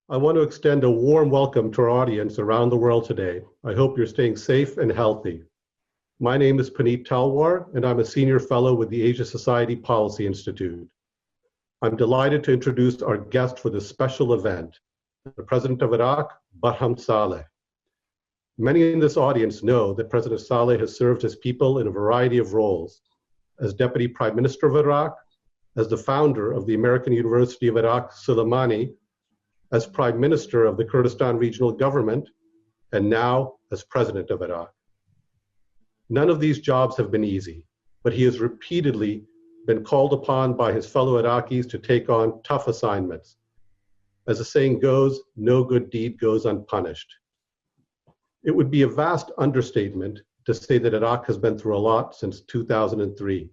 I want to extend a warm welcome to our audience around the world today. I hope you're staying safe and healthy. My name is Puneet Talwar, and I'm a senior fellow with the Asia Society Policy Institute. I'm delighted to introduce our guest for this special event, the President of Iraq, Barham Salih. Many in this audience know that President Salih has served his people in a variety of roles: as Deputy Prime Minister of Iraq, as the founder of the American University of Iraq, Stalemate, as Prime Minister of the Kurdistan Regional Government, and now as President of Iraq. None of these jobs have been easy, but he has repeatedly been called upon by his fellow Iraqis to take on tough assignments. As the saying goes, no good deed goes unpunished. It would be a vast understatement to say that Iraq has been through a lot since 2003.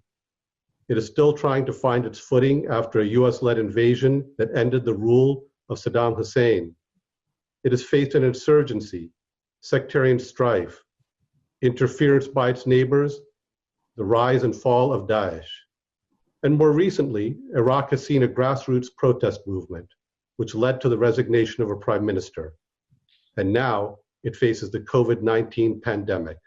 It is still trying to find its footing after a US-led invasion that ended the rule of Saddam Hussein. It has faced an insurgency, sectarian strife, interference by its neighbors, the rise and fall of Daesh. And more recently, Iraq has seen a grassroots protest movement, which led to the resignation of a prime minister. And now it faces the COVID-19 pandemic.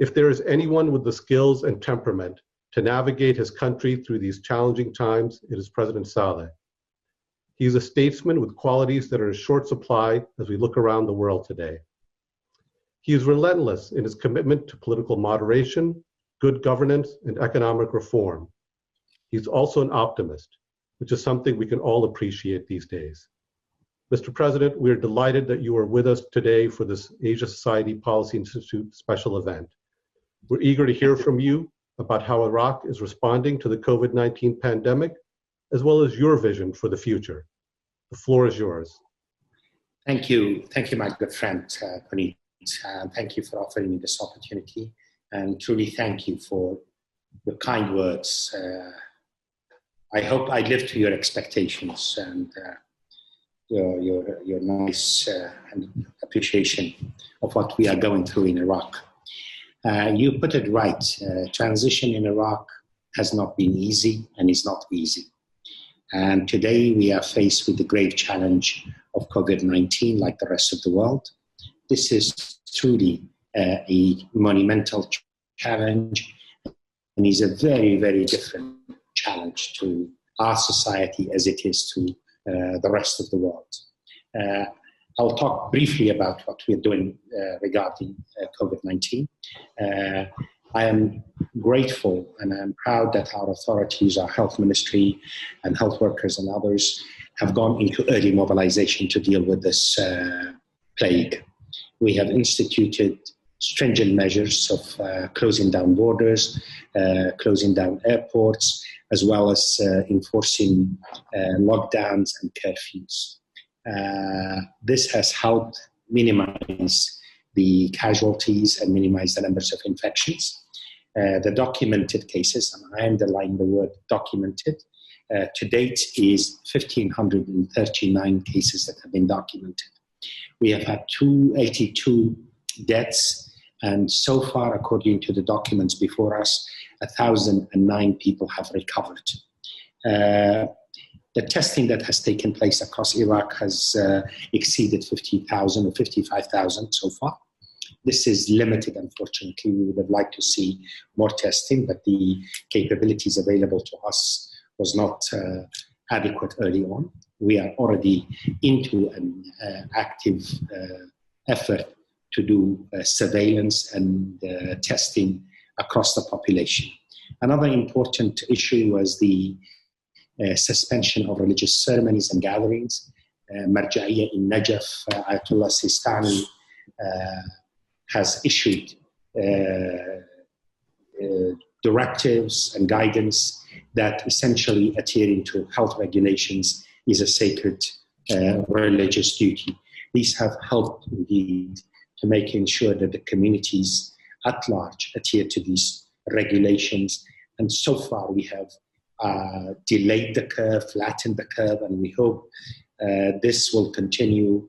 If there is anyone with the skills and temperament to navigate his country through these challenging times, it is President Salih. He's a statesman with qualities that are in short supply as we look around the world today. He is relentless in his commitment to political moderation, good governance, and economic reform. He's also an optimist, which is something we can all appreciate these days. Mr. President, we are delighted that you are with us today for this Asia Society Policy Institute special event. We're eager to hear from you about how Iraq is responding to the COVID-19 pandemic, as well as your vision for the future. The floor is yours. Thank you, my good friend, Puneet. Thank you for offering me this opportunity, and truly thank you for your kind words. I hope I live to your expectations and your nice and appreciation of what we are going through in Iraq. You put it right. Transition in Iraq has not been easy and is not easy. And today we are faced with the grave challenge of COVID-19 like the rest of the world. This is truly a monumental challenge and is a very, very different challenge to our society as it is to the rest of the world. I'll talk briefly about what we're doing regarding COVID-19. I am grateful and I'm proud that our authorities, our health ministry and health workers and others have gone into early mobilization to deal with this plague. We have instituted stringent measures of closing down borders, closing down airports, as well as enforcing lockdowns and curfews. This has helped minimize the casualties and minimize the numbers of infections. The documented cases, and I underline the word documented, to date is 1,539 cases that have been documented. We have had 282 deaths, and so far, according to the documents before us, 1,009 people have recovered. The testing that has taken place across Iraq has exceeded 50,000 or 55,000 so far. This is limited, unfortunately. We would have liked to see more testing, but the capabilities available to us was not adequate early on. We are already into an active effort to do surveillance and testing across the population. Another important issue was the suspension of religious ceremonies and gatherings. Marja'iyya in Najaf, Ayatollah Sistani, has issued directives and guidance that essentially adhering to health regulations is a sacred religious duty. These have helped indeed to making sure that the communities at large adhere to these regulations. And so far we have delayed the curve, flattened the curve, and we hope this will continue,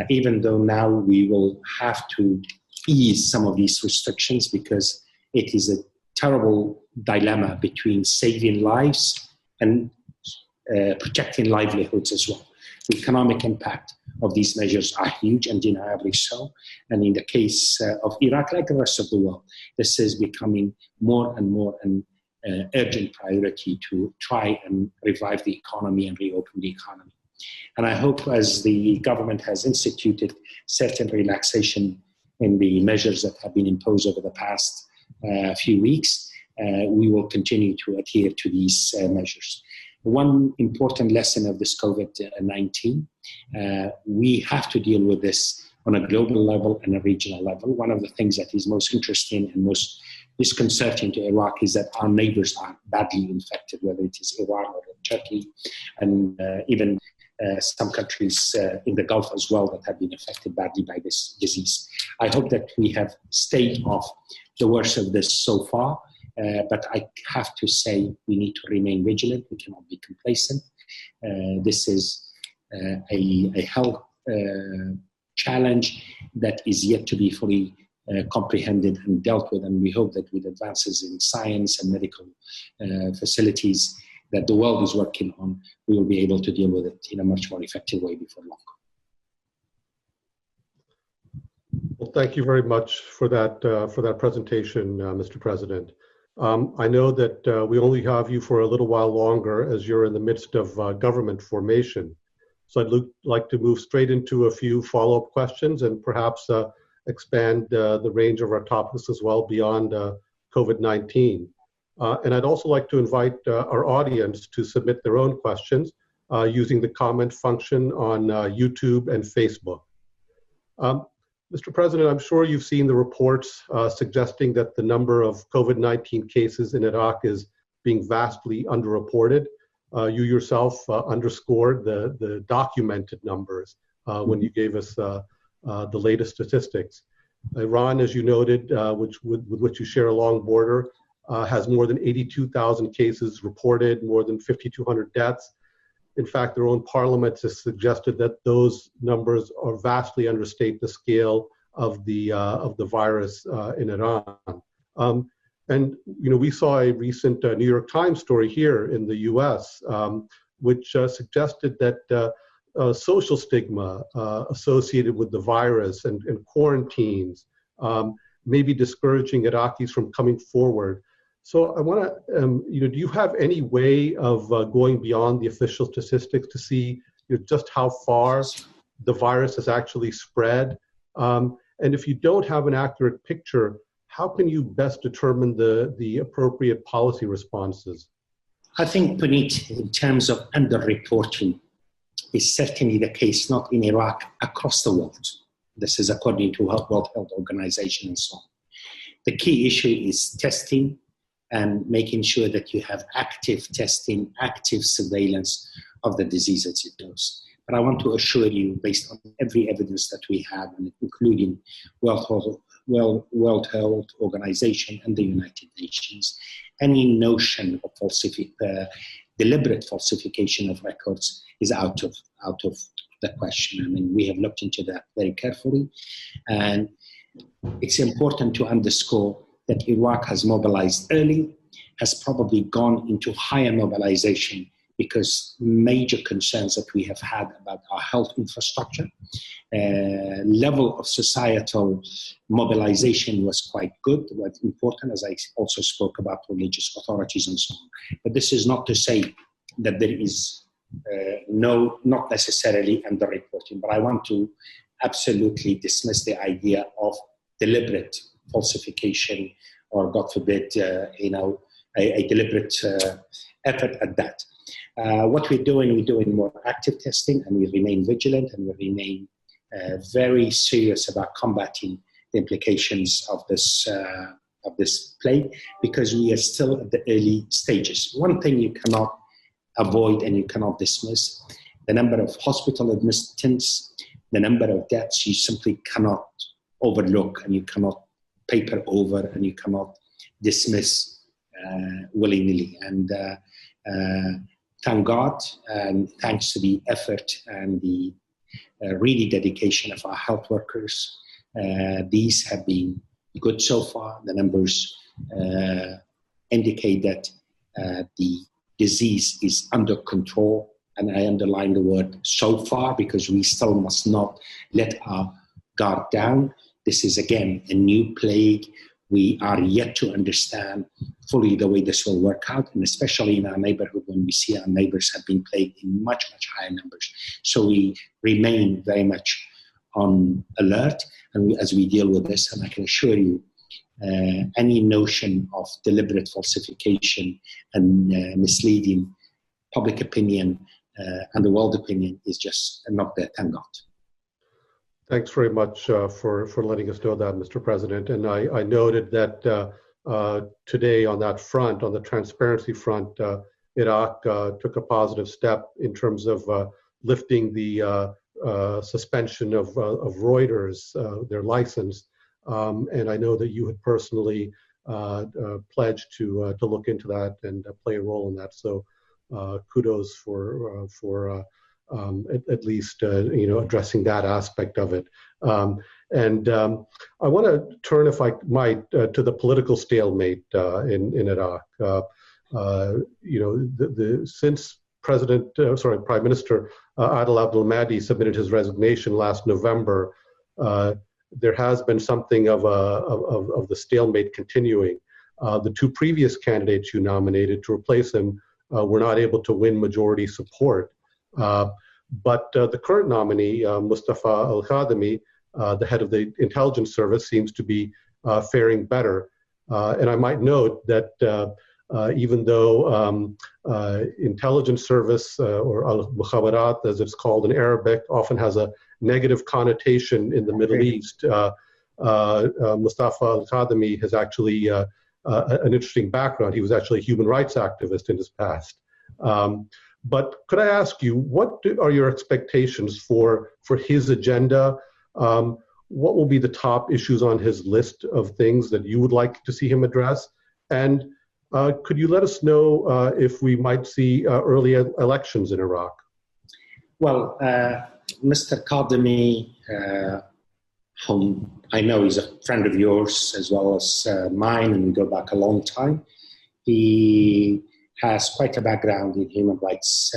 even though now we will have to ease some of these restrictions because it is a terrible dilemma between saving lives and protecting livelihoods as well. The economic impact of these measures are huge, undeniably so. And in the case of Iraq, like the rest of the world, this is becoming more and more an urgent priority to try and revive the economy and reopen the economy. And I hope, as the government has instituted certain relaxation in the measures that have been imposed over the past few weeks, we will continue to adhere to these measures. One important lesson of this COVID-19, we have to deal with this on a global level and a regional level. One of the things that is most interesting and most disconcerting to Iraq is that our neighbors are badly infected, whether it is Iran or Turkey, and even some countries in the Gulf as well that have been affected badly by this disease. I hope that we have stayed off the worst of this so far, but I have to say we need to remain vigilant. We cannot be complacent. This is a health challenge that is yet to be fully comprehended and dealt with, and we hope that with advances in science and medical facilities that the world is working on, we will be able to deal with it in a much more effective way before long. Well, thank you very much for that presentation, Mr. President. I know that we only have you for a little while longer as you're in the midst of government formation. So I'd like to move straight into a few follow-up questions and perhaps expand the range of our topics as well beyond COVID-19. And I'd also like to invite our audience to submit their own questions using the comment function on YouTube and Facebook. Mr. President, I'm sure you've seen the reports suggesting that the number of COVID-19 cases in Iraq is being vastly underreported. You yourself underscored the documented numbers when you gave us the latest statistics. Iran, as you noted, with which you share a long border, has more than 82,000 cases reported, more than 5,200 deaths. In fact, their own parliament has suggested that those numbers are vastly understate the scale of the virus in Iran. And we saw a recent New York Times story here in the U.S., which suggested that social stigma associated with the virus and quarantines may be discouraging Iraqis from coming forward. So I want to, do you have any way of going beyond the official statistics to see just how far the virus has actually spread? And if you don't have an accurate picture, how can you best determine the appropriate policy responses? I think, Puneet, in terms of underreporting, is certainly the case, not in Iraq, across the world. This is according to World Health Organization and so on. The key issue is testing and making sure that you have active testing, active surveillance of the disease as it goes. But I want to assure you, based on every evidence that we have, including World Health Organization and the United Nations, any notion of deliberate falsification of records is out of the question. I mean, we have looked into that very carefully, and it's important to underscore that Iraq has mobilized early, has probably gone into higher mobilization because major concerns that we have had about our health infrastructure, level of societal mobilization was quite good, was important, as I also spoke about religious authorities and so on. But this is not to say that there is not necessarily underreporting, but I want to absolutely dismiss the idea of deliberate falsification or, God forbid, a deliberate effort at that. What we're doing more active testing, and we remain vigilant, and we remain very serious about combating the implications of this plague, because we are still at the early stages. One thing you cannot avoid and you cannot dismiss, the number of hospital admittance, the number of deaths, you simply cannot overlook, and you cannot paper over, and you cannot dismiss willy-nilly. And thank God, and thanks to the effort and the really dedication of our health workers, these have been good so far. The numbers indicate that the disease is under control and I underline the word so far because we still must not let our guard down. This is, again, a new plague. We are yet to understand fully the way this will work out, and especially in our neighborhood when we see our neighbors have been plagued in much, much higher numbers. So we remain very much on alert as we deal with this, and I can assure you any notion of deliberate falsification and misleading public opinion and the world opinion is just not there, thank God. Thanks very much for letting us know that, Mr. President. And I noted that today on that front, on the transparency front, Iraq took a positive step in terms of lifting the suspension of Reuters, their license. And I know that you had personally pledged to look into that and play a role in that. So kudos for at least addressing that aspect of it. And I want to turn, if I might, to the political stalemate in Iraq. Since Prime Minister Adel Abdul Mahdi submitted his resignation last November, there has been something of the stalemate continuing. The two previous candidates you nominated to replace him were not able to win majority support. But the current nominee, Mustafa al-Khademi, the head of the intelligence service, seems to be faring better. And I might note that even though intelligence service, or al-Mukhabarat, as it's called in Arabic, often has a negative connotation in the Middle East, Mustafa al-Khademi has actually an interesting background. He was actually a human rights activist in his past. But could I ask you, what are your expectations for his agenda? What will be the top issues on his list of things that you would like to see him address? And could you let us know if we might see early elections in Iraq? Well, Mr. Khademi, whom I know is a friend of yours as well as mine, and we go back a long time, he has quite a background in human rights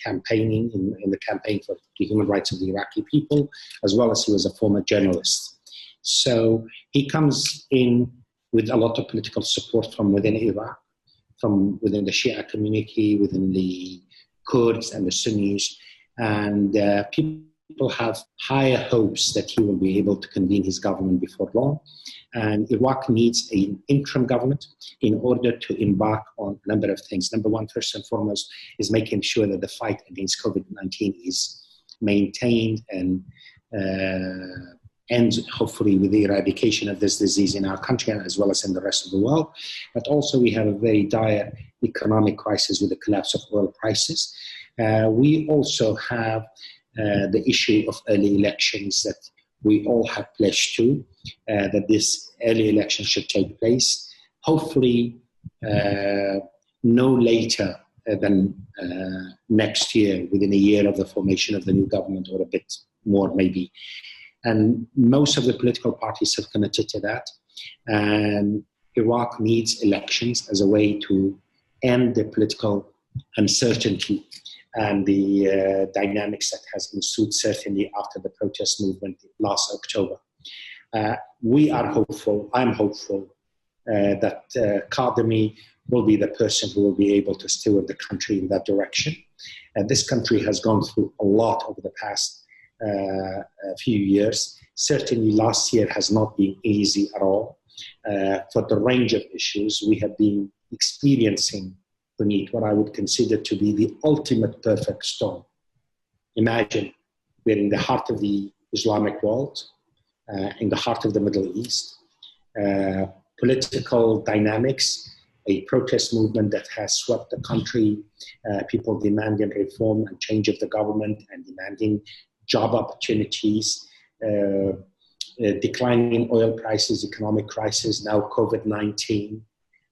campaigning, in the campaign for the human rights of the Iraqi people, as well as he was a former journalist. So he comes in with a lot of political support from within Iraq, from within the Shia community, within the Kurds and the Sunnis, and people have higher hopes that he will be able to convene his government before long. And Iraq needs an interim government in order to embark on a number of things. Number one, first and foremost, is making sure that the fight against COVID-19 is maintained and ends, hopefully, with the eradication of this disease in our country as well as in the rest of the world. But also we have a very dire economic crisis with the collapse of oil prices. We also have the issue of early elections that we all have pledged to, that this early election should take place, hopefully no later than next year, within a year of the formation of the new government, or a bit more maybe. And most of the political parties have committed to that. And Iraq needs elections as a way to end the political uncertainty and the dynamics that has ensued, certainly after the protest movement last October. We are hopeful, I'm hopeful, that Khademi will be the person who will be able to steward the country in that direction. This country has gone through a lot over the past few years. Certainly last year has not been easy at all. For the range of issues, we have been experiencing, Puneet, what I would consider to be the ultimate perfect storm. Imagine we're in the heart of the Islamic world, in the heart of the Middle East, political dynamics, a protest movement that has swept the country, people demanding reform and change of the government and demanding job opportunities, declining oil prices, economic crisis, now COVID-19,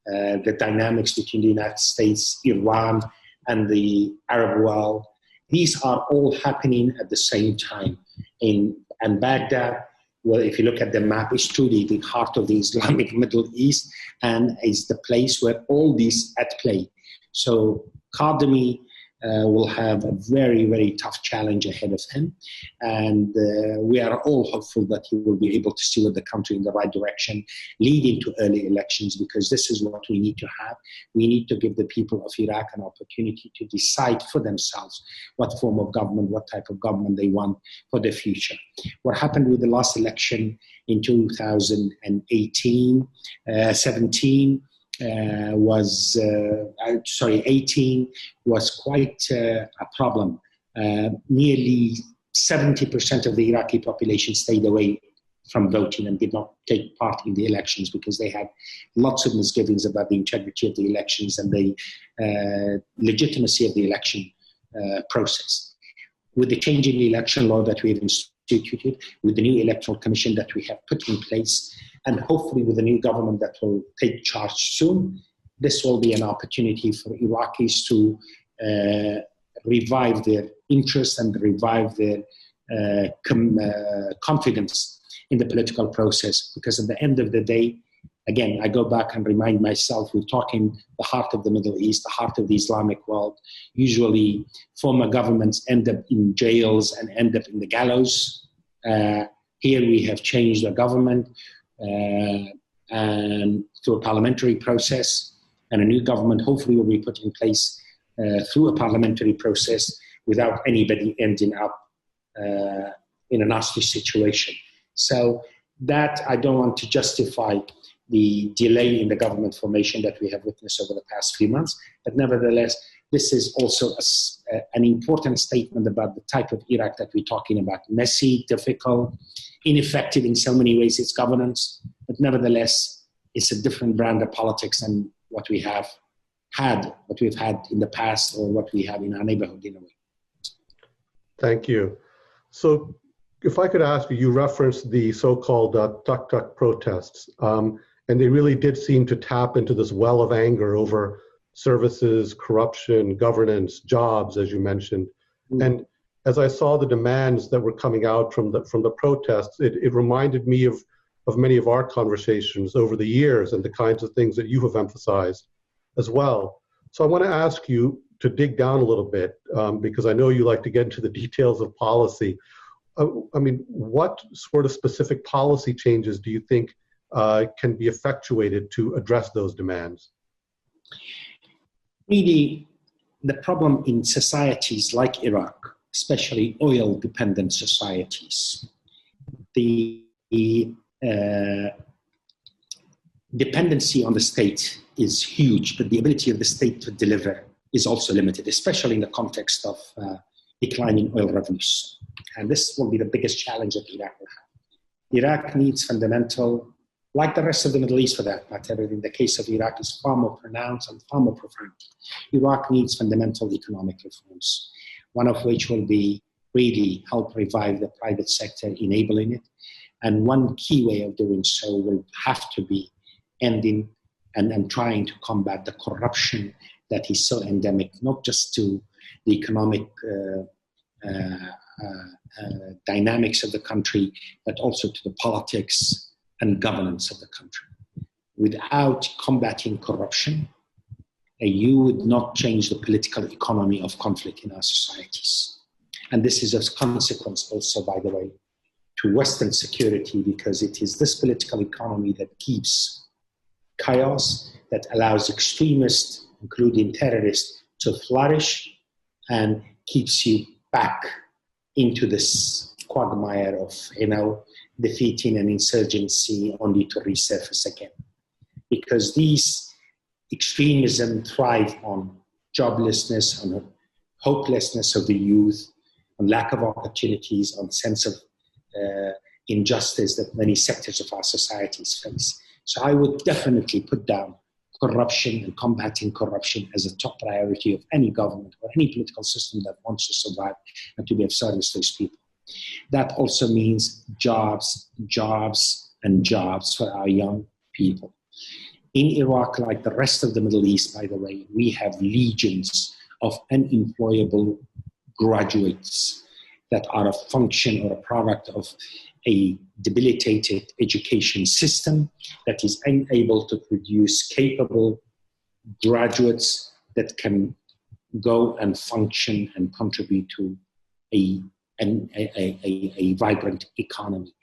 the dynamics between the United States, Iran, and the Arab world. These are all happening at the same time. And Baghdad, well, if you look at the map, is truly the heart of the Islamic Middle East and is the place where all these at play. So Khademi will have a very, very tough challenge ahead of him. And we are all hopeful that he will be able to steer the country in the right direction, leading to early elections, because this is what we need to have. We need to give the people of Iraq an opportunity to decide for themselves what form of government, what type of government they want for the future. What happened with the last election in 2018, 18 was quite a problem. Nearly 70% of the Iraqi population stayed away from voting and did not take part in the elections because they had lots of misgivings about the integrity of the elections and the legitimacy of the election process. With the change in the election law that we have instituted, with the new electoral commission that we have put in place, and hopefully with the new government that will take charge soon, this will be an opportunity for Iraqis to revive their interest and revive their confidence in the political process. Because at the end of the day, again, I go back and remind myself, we're talking the heart of the Middle East, the heart of the Islamic world. Usually former governments end up in jails and end up in the gallows. Here we have changed the government and through a parliamentary process, and a new government hopefully will be put in place through a parliamentary process without anybody ending up in a nasty situation. So that I don't want to justify the delay in the government formation that we have witnessed over the past few months, but nevertheless, this is also an important statement about the type of Iraq that we're talking about. Messy, difficult, ineffective in so many ways, its governance, but nevertheless, it's a different brand of politics than what we've had in the past, or what we have in our neighborhood in a way. Thank you. So if I could ask you, you referenced the so-called tuk-tuk protests, and they really did seem to tap into this well of anger over services, corruption, governance, jobs, as you mentioned. And as I saw the demands that were coming out from the protests, it reminded me of many of our conversations over the years and the kinds of things that you have emphasized as well. So I want to ask you to dig down a little bit, because I know you like to get into the details of policy. I mean, what sort of specific policy changes do you think can be effectuated to address those demands? Really, the problem in societies like Iraq, especially oil-dependent societies, the dependency on the state is huge, but the ability of the state to deliver is also limited, especially in the context of declining oil revenues. And this will be the biggest challenge that Iraq will have. Iraq needs fundamental, like the rest of the Middle East for that matter, in the case of Iraq is far more pronounced and far more profound. Iraq needs fundamental economic reforms, one of which will be really help revive the private sector, enabling it. And one key way of doing so will have to be ending and trying to combat the corruption that is so endemic, not just to the economic dynamics of the country, but also to the politics and governance of the country. Without combating corruption, you would not change the political economy of conflict in our societies. And this is a consequence also, by the way, to Western security, because it is this political economy that keeps chaos, that allows extremists, including terrorists, to flourish and keeps you back into this quagmire of, defeating an insurgency only to resurface again. Because these extremism thrive on joblessness, on hopelessness of the youth, on lack of opportunities, on sense of injustice that many sectors of our societies face. So I would definitely put down corruption and combating corruption as a top priority of any government or any political system that wants to survive and to be of service to its people. That also means jobs, and jobs for our young people. In Iraq, like the rest of the Middle East, by the way, we have legions of unemployable graduates that are a function or a product of a debilitated education system that is unable to produce capable graduates that can go and function and contribute to a vibrant economy.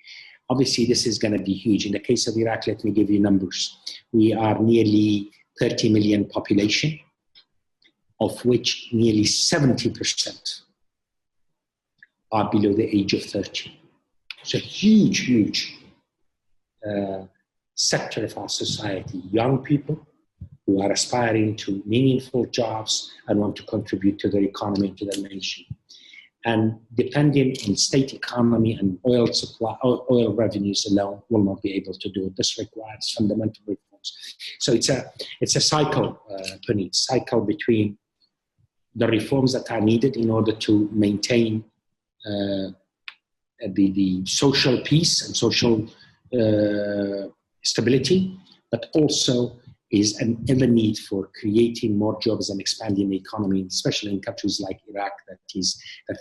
Obviously, this is going to be huge. In the case of Iraq, let me give you numbers. We are nearly 30 million population, of which nearly 70% are below the age of 30. It's a huge sector of our society. Young people who are aspiring to meaningful jobs and want to contribute to their economy and to their nation. And depending on state economy and oil supply, oil revenues alone will not be able to do it. This requires fundamental reforms. So it's a cycle, Puneet, cycle between the reforms that are needed in order to maintain the social peace and social stability, but also is an ever need for creating more jobs and expanding the economy, especially in countries like Iraq that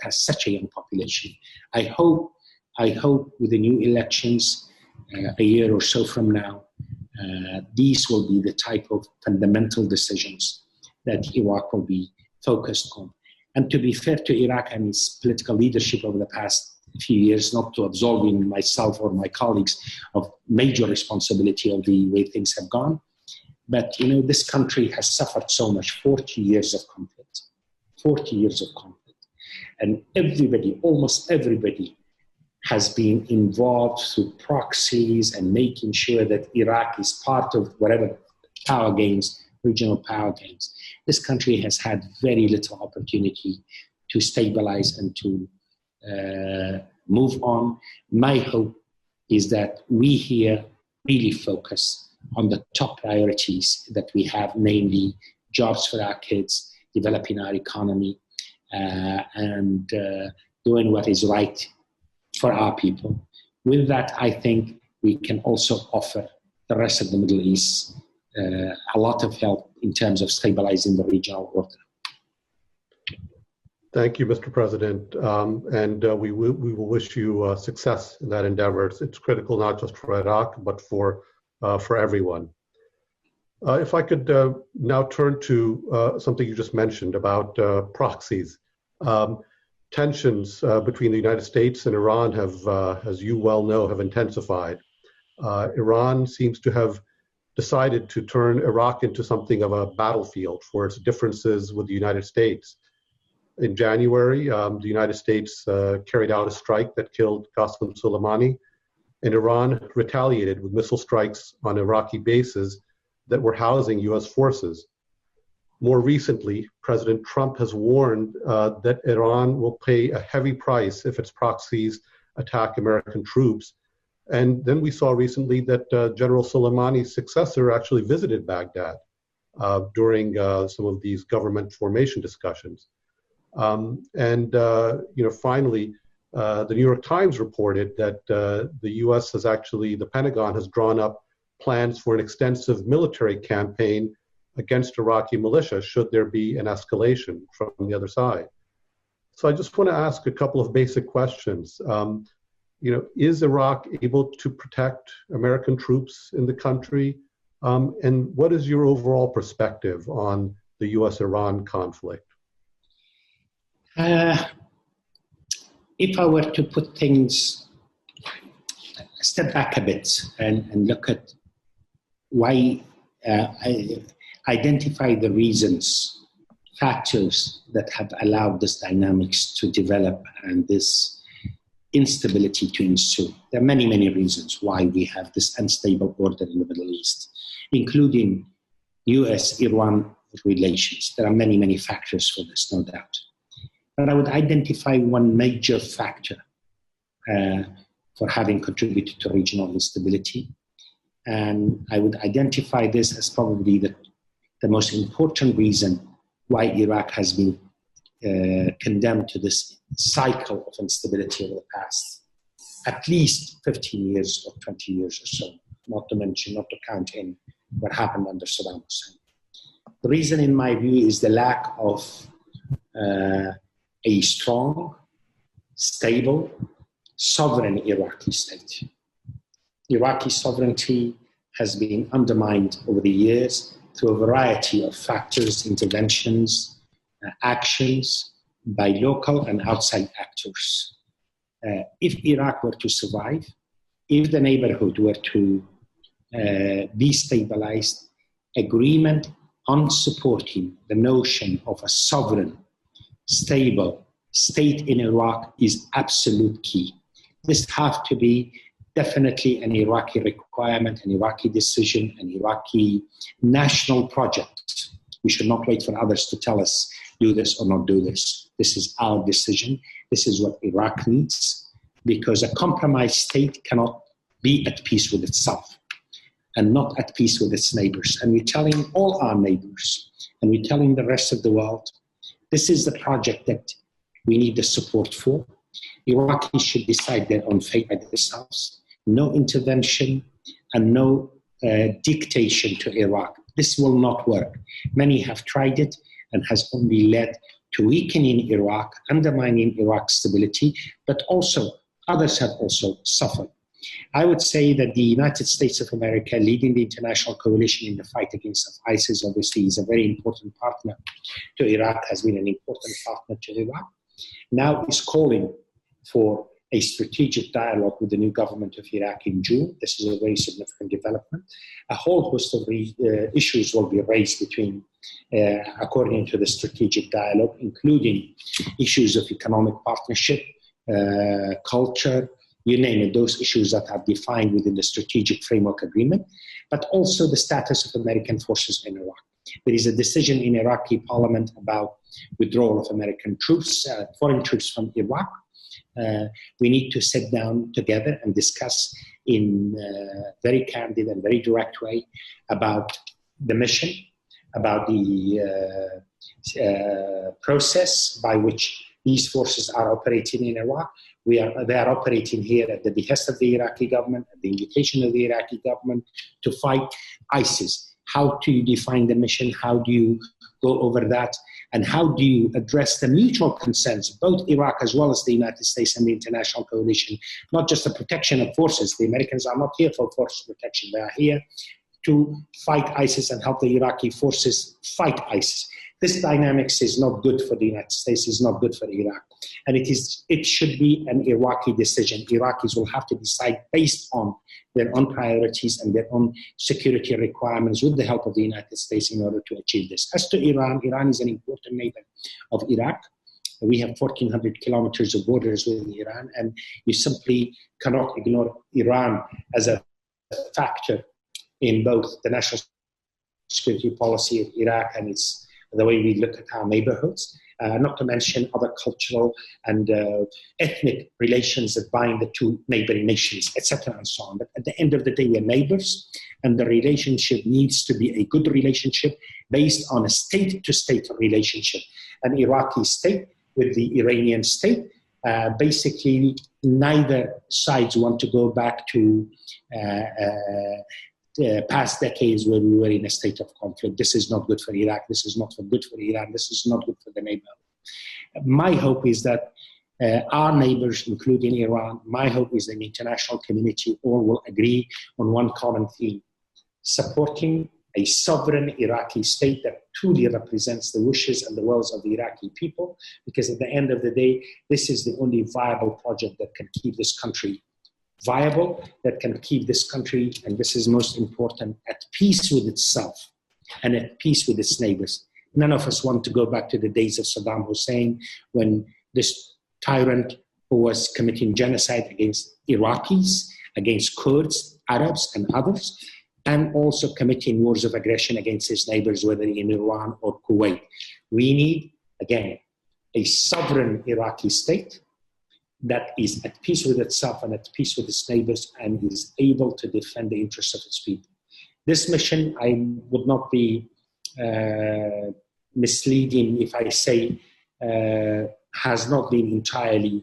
has such a young population. I hope with the new elections a year or so from now, these will be the type of fundamental decisions that Iraq will be focused on. And to be fair to Iraq and its political leadership over the past few years, not to absolving myself or my colleagues of major responsibility of the way things have gone, but this country has suffered so much, 40 years of conflict, and almost everybody has been involved through proxies and making sure that Iraq is part of whatever power gains, regional power gains. This country has had very little opportunity to stabilize and to move on. My hope is that we here really focus on the top priorities that we have, namely jobs for our kids, developing our economy, and doing what is right for our people. With that, I think we can also offer the rest of the Middle East a lot of help in terms of stabilizing the regional order. Thank you, Mr. President, and we will wish you success in that endeavor. It's critical not just for Iraq, but for everyone. If I could now turn to something you just mentioned about proxies. Tensions between the United States and Iran have, as you well know, have intensified. Iran seems to have decided to turn Iraq into something of a battlefield for its differences with the United States. In January, the United States carried out a strike that killed Qasem Soleimani, and Iran retaliated with missile strikes on Iraqi bases that were housing U.S. forces. More recently, President Trump has warned that Iran will pay a heavy price if its proxies attack American troops. And then we saw recently that General Soleimani's successor actually visited Baghdad during some of these government formation discussions. Finally, the New York Times reported that the U.S. has actually, the Pentagon has drawn up plans for an extensive military campaign against Iraqi militia should there be an escalation from the other side. So I just want to ask a couple of basic questions. Is Iraq able to protect American troops in the country? And what is your overall perspective on the U.S.-Iran conflict? If I were to put things, step back a bit and look at why, identify the reasons, factors that have allowed this dynamics to develop and this instability to ensue. There are many, many reasons why we have this unstable order in the Middle East, including U.S. Iran relations. There are many, many factors for this, no doubt. But I would identify one major factor for having contributed to regional instability. And I would identify this as probably the most important reason why Iraq has been condemned to this cycle of instability over the past at least 15 years or 20 years or so, not to count in what happened under Saddam Hussein. The reason, in my view, is the lack of a strong, stable, sovereign Iraqi state. Iraqi sovereignty has been undermined over the years through a variety of factors, interventions, actions by local and outside actors. If Iraq were to survive, if the neighborhood were to be stabilized, agreement on supporting the notion of a sovereign, stable state in Iraq is absolute key. This has to be definitely an Iraqi requirement, an Iraqi decision, an Iraqi national project. We should not wait for others to tell us, do this or not do this. This is our decision. This is what Iraq needs, because a compromised state cannot be at peace with itself and not at peace with its neighbors. And we're telling all our neighbors, and we're telling the rest of the world, this is the project that we need the support for. Iraqis should decide their own fate by themselves. No intervention and no dictation to Iraq. This will not work. Many have tried it and has only led to weakening Iraq, undermining Iraq's stability, but also others have also suffered. I would say that the United States of America, leading the international coalition in the fight against ISIS, obviously is a very important partner to Iraq, has been an important partner to Iraq, now is calling for a strategic dialogue with the new government of Iraq in June. This is a very significant development. A whole host of issues will be raised between, according to the strategic dialogue, including issues of economic partnership, culture, you name it, those issues that are defined within the strategic framework agreement, but also the status of American forces in Iraq. There is a decision in Iraqi parliament about withdrawal of American troops, foreign troops from Iraq. We need to sit down together and discuss in a very candid and very direct way about the mission, about the process by which these forces are operating in Iraq. They are operating here at the behest of the Iraqi government, at the invitation of the Iraqi government to fight ISIS. How do you define the mission? How do you go over that? And how do you address the mutual concerns, both Iraq as well as the United States and the international coalition, not just the protection of forces. The Americans are not here for force protection. They are here to fight ISIS and help the Iraqi forces fight ISIS. This dynamics is not good for the United States, is not good for Iraq. And it should be an Iraqi decision. Iraqis will have to decide based on their own priorities and their own security requirements with the help of the United States in order to achieve this. As to Iran, Iran is an important neighbor of Iraq. We have 1,400 kilometers of borders with Iran, and you simply cannot ignore Iran as a factor in both the national security policy of Iraq and the way we look at our neighborhoods, not to mention other cultural and ethnic relations that bind the two neighboring nations, etc. and so on. But at the end of the day, we're neighbors, and the relationship needs to be a good relationship based on a state-to-state relationship. An Iraqi state with the Iranian state, basically neither sides want to go back to past decades where we were in a state of conflict. This is not good for Iraq. This is not good for Iran. This is not good for the neighborhood. My hope is that our neighbors, including Iran, my hope is that the international community all will agree on one common theme: supporting a sovereign Iraqi state that truly represents the wishes and the wills of the Iraqi people, because at the end of the day, this is the only viable project that can keep this country viable, that can keep this country, and this is most important, at peace with itself and at peace with its neighbors. None of us want to go back to the days of Saddam Hussein, when this tyrant who was committing genocide against Iraqis, against Kurds, Arabs, and others, and also committing wars of aggression against his neighbors, whether in Iran or Kuwait. We need, again, a sovereign Iraqi state that is at peace with itself and at peace with its neighbors and is able to defend the interests of its people. This mission, I would not be misleading if I say has not been entirely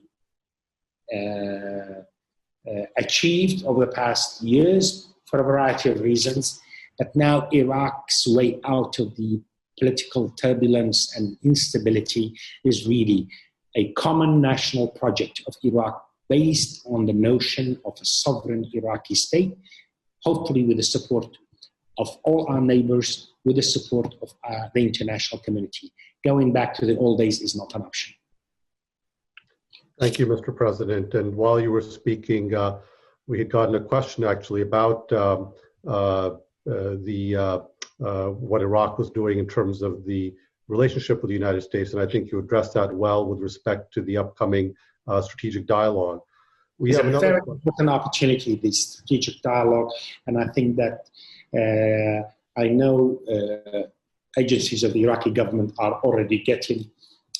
achieved over the past years for a variety of reasons. But now Iraq's way out of the political turbulence and instability is really a common national project of Iraq based on the notion of a sovereign Iraqi state, hopefully with the support of all our neighbors, with the support of the international community. Going back to the old days is not an option. Thank you, Mr. President. And while you were speaking, we had gotten a question actually about what Iraq was doing in terms of the relationship with the United States, and I think you addressed that well with respect to the upcoming strategic dialogue. We have a very important opportunity, this strategic dialogue, and I think that I know agencies of the Iraqi government are already getting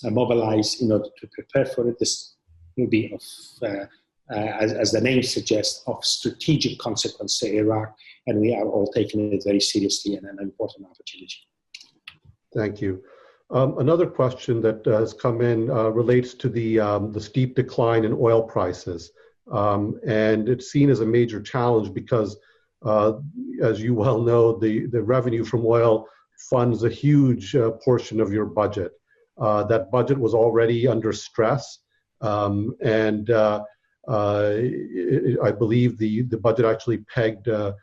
mobilized in order to prepare for it. This will be of, as the name suggests, of strategic consequence to Iraq, and we are all taking it very seriously and an important opportunity. Thank you. Another question that has come in relates to the steep decline in oil prices. And it's seen as a major challenge because, as you well know, the revenue from oil funds a huge portion of your budget. That budget was already under stress. And I believe the budget actually pegged the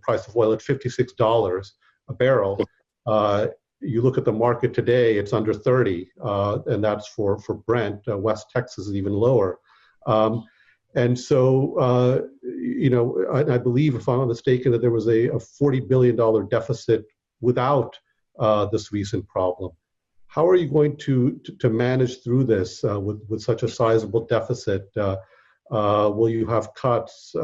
price of oil at $56 a barrel. You look at the market today, it's under 30, and that's for Brent. West Texas is even lower. And so, I believe, if I'm not mistaken, that there was a $40 billion deficit without this recent problem. How are you going to manage through this with such a sizable deficit? Will you have cuts,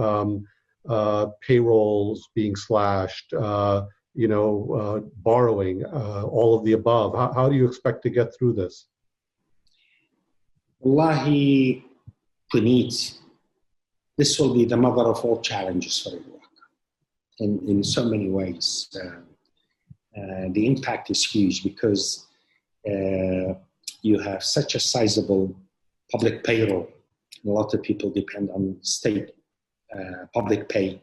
payrolls being slashed, borrowing, all of the above? How do you expect to get through this? Wallahi, Puneet, this will be the mother of all challenges for Iraq in so many ways. The impact is huge because you have such a sizable public payroll. A lot of people depend on state public pay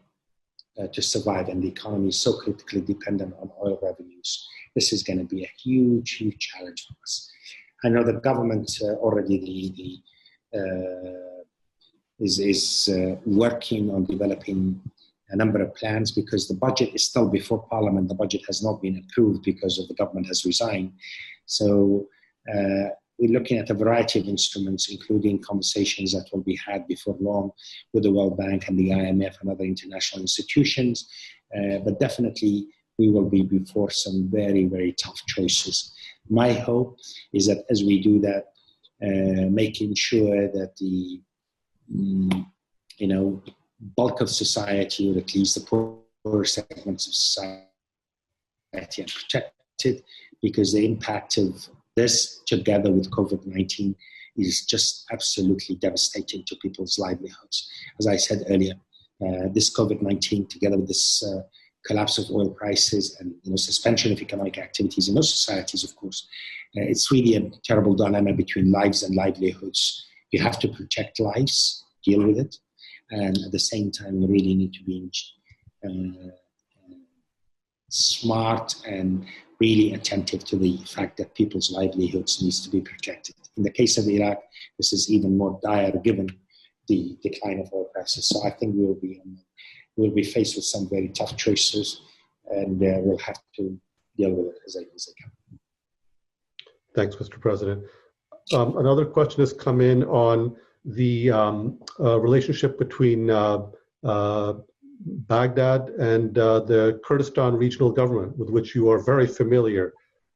to survive, and the economy is so critically dependent on oil revenues. This is going to be a huge, huge challenge for us. I know the government already is working on developing a number of plans because the budget is still before Parliament. The budget has not been approved because of the government has resigned. So we're looking at a variety of instruments, including conversations that will be had before long with the World Bank and the IMF and other international institutions. But definitely we will be before some very, very tough choices. My hope is that as we do that, making sure that the bulk of society, or at least the poorer segments of society, are protected, because the impact of this, together with COVID-19, is just absolutely devastating to people's livelihoods. As I said earlier, this COVID-19, together with this collapse of oil prices and suspension of economic activities in those societies, of course, it's really a terrible dilemma between lives and livelihoods. You have to protect lives, deal with it, and at the same time, you really need to be smart and really attentive to the fact that people's livelihoods needs to be protected. In the case of Iraq, this is even more dire given the decline of oil prices. So I think we'll be faced with some very tough choices, and we'll have to deal with it as I can. Thanks, Mr. President. Another question has come in on the relationship between Baghdad and the Kurdistan regional government, with which you are very familiar.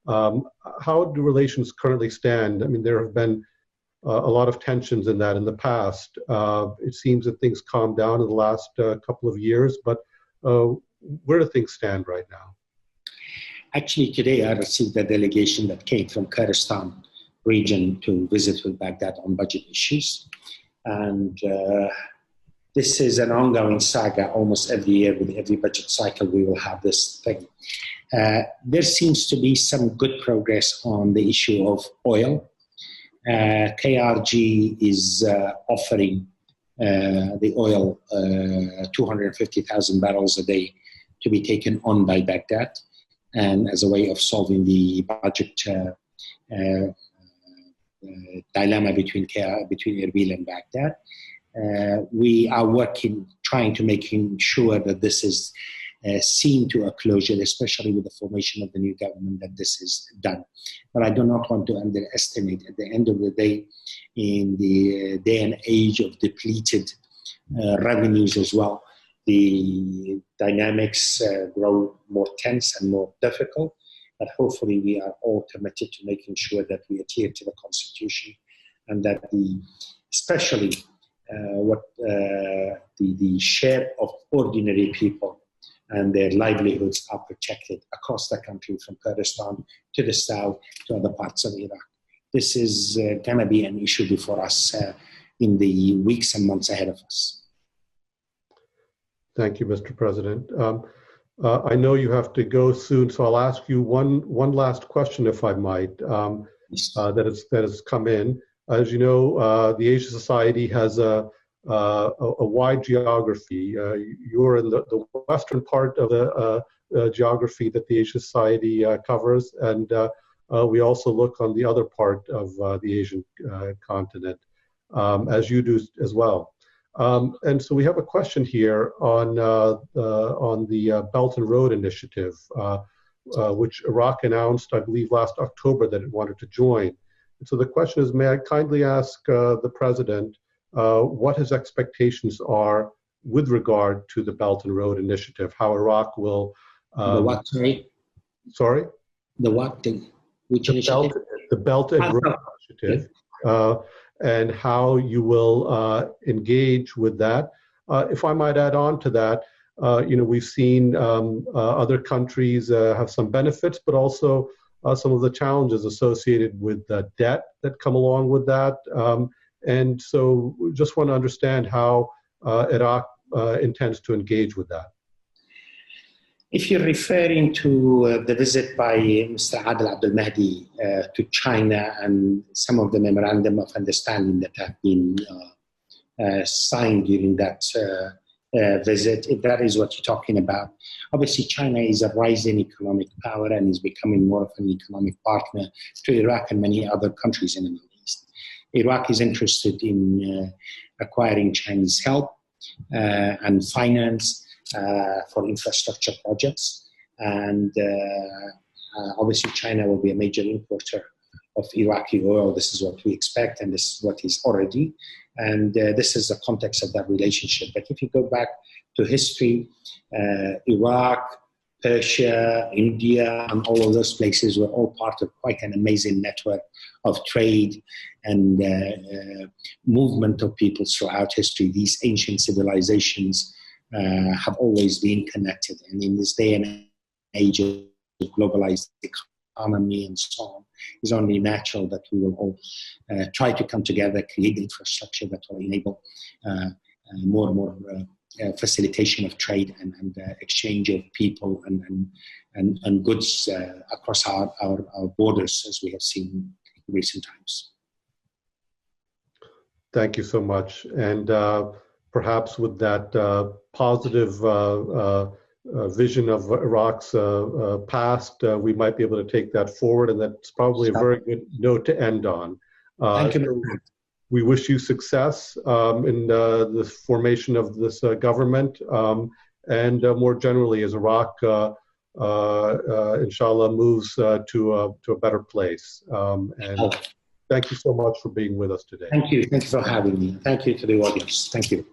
How do relations currently stand? I mean, there have been a lot of tensions in that in the past. It seems that things calmed down in the last couple of years, but where do things stand right now? Actually, today I received a delegation that came from Kurdistan region to visit with Baghdad on budget issues. And this is an ongoing saga. Almost every year, with every budget cycle, we will have this thing. There seems to be some good progress on the issue of oil. KRG is offering the oil 250,000 barrels a day to be taken on by Baghdad, and as a way of solving the budget dilemma between Erbil and Baghdad. We are working, trying to making sure that this is seen to a closure, especially with the formation of the new government, that this is done. But I do not want to underestimate, at the end of the day, in the day and age of depleted revenues as well, the dynamics grow more tense and more difficult. But hopefully we are all committed to making sure that we adhere to the Constitution, and that especially the share of ordinary people and their livelihoods are protected across the country, from Kurdistan to the south to other parts of Iraq. This is going to be an issue before us in the weeks and months ahead of us. Thank you, Mr. President. I know you have to go soon, so I'll ask you one last question, if I might, that has come in. As you know, the Asia Society has a wide geography. You're in the western part of the geography that the Asia Society covers, and we also look on the other part of the Asian continent, as you do as well. And so we have a question here on the Belt and Road Initiative, which Iraq announced, I believe, last October that it wanted to join. And so the question is, may I kindly ask the President what his expectations are with regard to the Belt and Road Initiative, how Iraq will... the what, sorry? Sorry? The what? Which initiative? The Belt and Road Initiative. And how you will engage with that. If I might add on to that, we've seen other countries have some benefits, but also some of the challenges associated with debt that come along with that. And so we just want to understand how Iraq intends to engage with that. If you're referring to the visit by Mr. Adel Abdul Mahdi to China and some of the memorandum of understanding that have been signed during that visit, if that is what you're talking about, obviously China is a rising economic power and is becoming more of an economic partner to Iraq and many other countries in the Middle East. Iraq is interested in acquiring Chinese help and finance for infrastructure projects, and obviously China will be a major importer of Iraqi oil. This is what we expect, and this is what is already, and this is the context of that relationship. But if you go back to history, Iraq, Persia, India, and all of those places were all part of quite an amazing network of trade and movement of people throughout history. These ancient civilizations have always been connected, and in this day and age of globalized economy and so on, it's only natural that we will all try to come together, create infrastructure that will enable more and more facilitation of trade and exchange of people and goods across our borders, as we have seen in recent times. Thank you so much. And perhaps with that positive vision of Iraq's past, we might be able to take that forward, and that's probably a very good note to end on. Thank you. We wish you success in the formation of this government, and more generally as Iraq, inshallah, moves to a better place. And thank you so much for being with us today. Thank you. Thank you for having me. Thank you to the audience. Thank you.